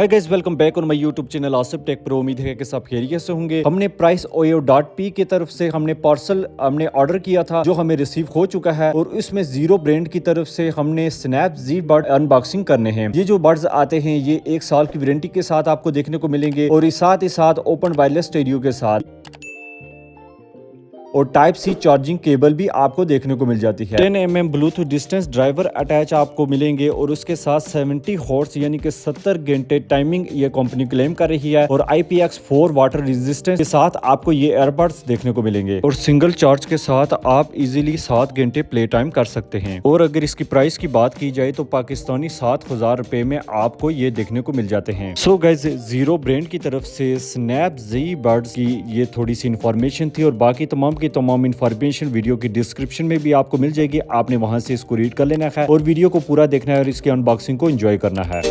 Hi guys, welcome back on my YouTube channel Asif take pro. उम्मीद है कि सब खैरियत से होंगे। हमने प्राइस OWS की तरफ से हमने पार्सल ऑर्डर किया था जो हमें रिसीव हो चुका है और इसमें जीरो ब्रांड की तरफ से हमने स्नैप ज़बड अनबॉक्सिंग करने हैं। ये जो बड्स आते हैं ये 1 साल की वारंटी के साथ आपको देखने को मिलेंगे और इस साथ ओपन वायरलेस स्टेरियो के साथ और टाइप सी चार्जिंग केबल भी आपको देखने को मिल जाती है। 10 mm Bluetooth distance driver attach आपको मिलेंगे और उसके साथ 70 हॉर्स यानी कि 70 घंटे टाइमिंग ये कंपनी क्लेम कर रही है और IPX4 वाटर रेजिस्टेंस के साथ आपको ये एयरबड्स देखने को मिलेंगे और सिंगल चार्ज के साथ आप इजीली 7 घंटे प्ले टाइम कर सकते हैं। और अगर इसकी प्राइस की बात की जाए तो पाकिस्तानी 7,000 रुपए में आपको ये देखने को मिल जाते हैं। सो गाइस, जीरो ब्रांड की तरफ से स्नैप ज़बड्स की ये थोड़ी सी इंफॉर्मेशन थी और बाकी तमाम इंफॉर्मेशन वीडियो की डिस्क्रिप्शन में भी आपको मिल जाएगी। आपने वहां से इसको रीड कर लेना है और वीडियो को पूरा देखना है और इसकी अनबॉक्सिंग को एंजॉय करना है।